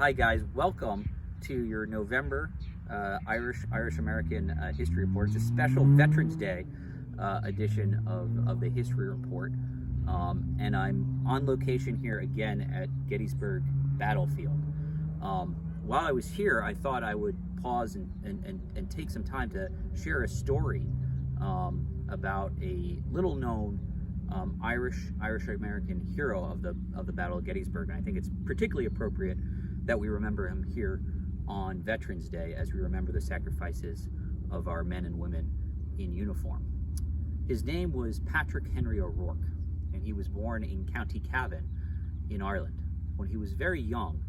Hi guys, welcome to your November Irish American History Report. It's a special Veterans Day edition of the History Report, and I'm on location here again at Gettysburg Battlefield. While I was here, I thought I would pause and take some time to share a story about a little known Irish American hero of the Battle of Gettysburg, and I think it's particularly appropriate that we remember him here on Veterans Day as we remember the sacrifices of our men and women in uniform. His name was Patrick Henry O'Rourke, and he was born in County Cavan in Ireland. When he was very young,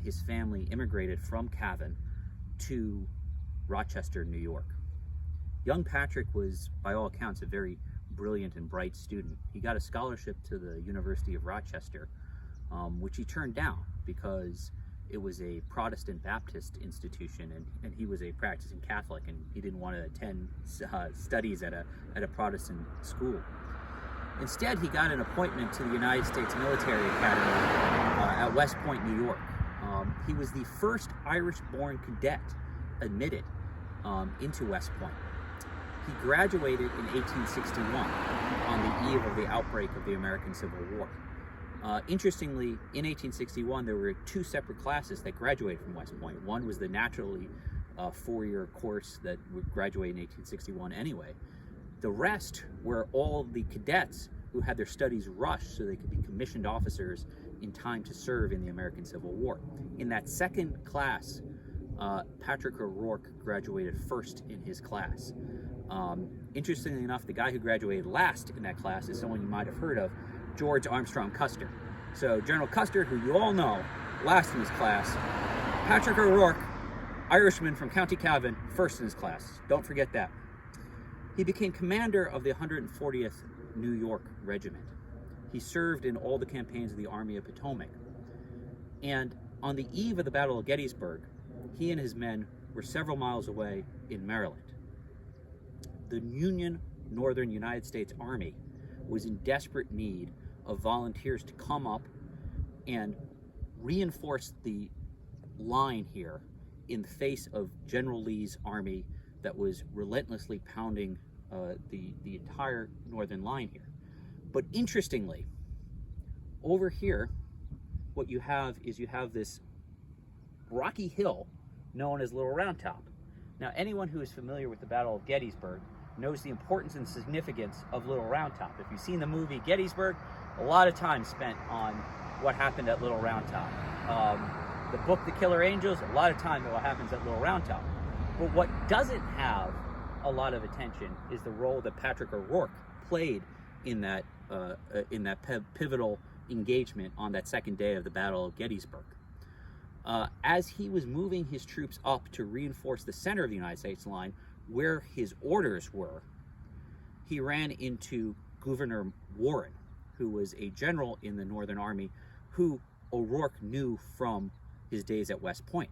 his family immigrated from Cavan to Rochester, New York. Young Patrick was, by all accounts, a very brilliant and bright student. He got a scholarship to the University of Rochester, which he turned down because it was a Protestant Baptist institution, and he was a practicing Catholic, and he didn't want to attend studies at a Protestant school. Instead, he got an appointment to the United States Military Academy at West Point, New York. He was the first Irish-born cadet admitted into West Point. He graduated in 1861 on the eve of the outbreak of the American Civil War. Interestingly, in 1861, there were two separate classes that graduated from West Point. One was the naturally four-year course that would graduate in 1861 anyway. The rest were all the cadets who had their studies rushed so they could be commissioned officers in time to serve in the American Civil War. In that second class, Patrick O'Rourke graduated first in his class. Interestingly enough, the guy who graduated last in that class is someone you might have heard of, George Armstrong Custer. So General Custer, who you all know, last in his class. Patrick O'Rourke, Irishman from County Cavan, first in his class. Don't forget that. He became commander of the 140th New York Regiment. He served in all the campaigns of the Army of Potomac. And on the eve of the Battle of Gettysburg, he and his men were several miles away in Maryland. The Union Northern United States Army was in desperate need of volunteers to come up and reinforce the line here in the face of General Lee's army that was relentlessly pounding the entire northern line here. But interestingly, over here, what you have is this rocky hill known as Little Round Top. Now, anyone who is familiar with the Battle of Gettysburg knows the importance and significance of Little Round Top. If you've seen the movie Gettysburg, a lot of time spent on what happened at Little Round Top. The book The Killer Angels, a lot of time on what happens at Little Round Top. But what doesn't have a lot of attention is the role that Patrick O'Rourke played in that pivotal engagement on that second day of the Battle of Gettysburg. As he was moving his troops up to reinforce the center of the United States line, where his orders were, he ran into Governor Warren, who was a general in the Northern Army who O'Rourke knew from his days at West Point.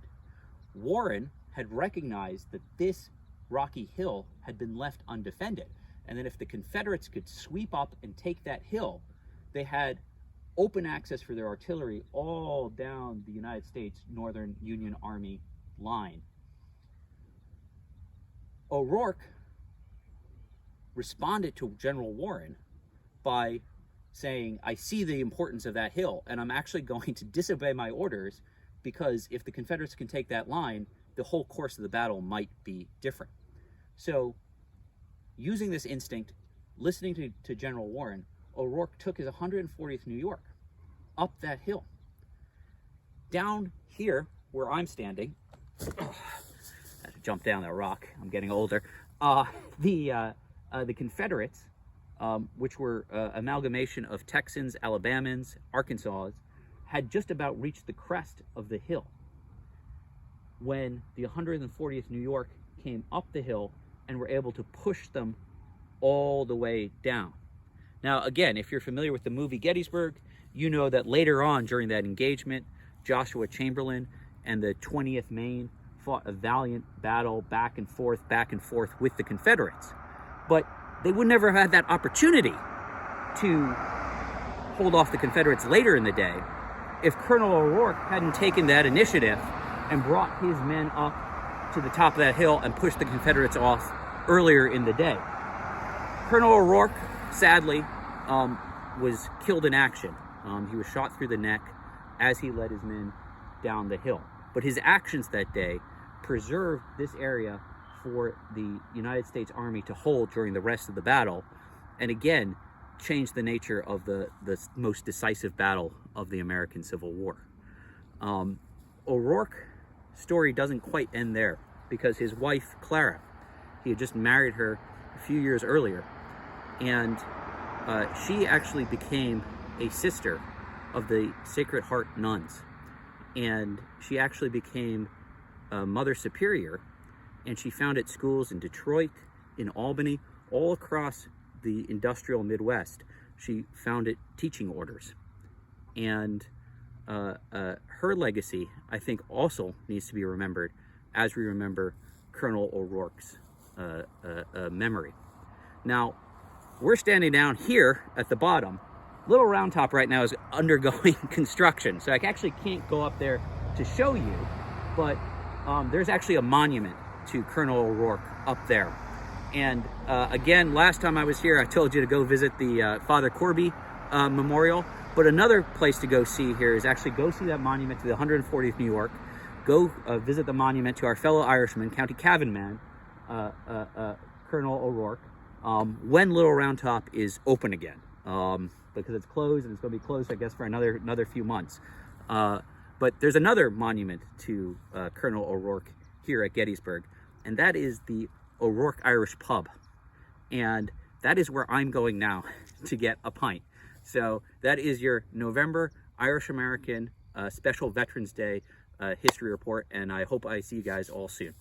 Warren had recognized that this rocky hill had been left undefended, and that if the Confederates could sweep up and take that hill, they had open access for their artillery all down the United States Northern Union Army line. O'Rourke responded to General Warren by saying, I see the importance of that hill, and I'm actually going to disobey my orders, because if the Confederates can take that line, the whole course of the battle might be different. So, using this instinct, listening to General Warren, O'Rourke took his 140th New York up that hill. Down here, where I'm standing, I had to jump down that rock, I'm getting older, the Confederates, which were amalgamation of Texans, Alabamans, Arkansas, had just about reached the crest of the hill when the 140th New York came up the hill and were able to push them all the way down. Now, again, if you're familiar with the movie Gettysburg, you know that later on during that engagement, Joshua Chamberlain and the 20th Maine fought a valiant battle back and forth with the Confederates. But they would never have had that opportunity to hold off the Confederates later in the day if Colonel O'Rourke hadn't taken that initiative and brought his men up to the top of that hill and pushed the Confederates off earlier in the day. Colonel O'Rourke, sadly, was killed in action. He was shot through the neck as he led his men down the hill. But his actions that day preserved this area for the United States Army to hold during the rest of the battle, and again, changed the nature of the most decisive battle of the American Civil War. O'Rourke's story doesn't quite end there, because his wife, Clara, he had just married her a few years earlier, and she actually became a sister of the Sacred Heart nuns, and she actually became a Mother Superior, and she founded schools in Detroit, in Albany, all across the industrial Midwest. She founded teaching orders, and her legacy, I think, also needs to be remembered as we remember Colonel O'Rourke's memory. Now, we're standing down here at the bottom. Little Round Top right now is undergoing construction, so I actually can't go up there to show you, but there's actually a monument to Colonel O'Rourke up there. And again, last time I was here, I told you to go visit the Father Corby Memorial, but another place to go see here is actually go see that monument to the 140th New York, go visit the monument to our fellow Irishman, County Cavan man, Colonel O'Rourke, when Little Round Top is open again, because it's closed, and it's going to be closed, I guess, for another few months. But there's another monument to Colonel O'Rourke here at Gettysburg, and that is the O'Rourke Irish Pub. And that is where I'm going now to get a pint. So that is your November Irish American Special Veterans Day history report, and I hope I see you guys all soon.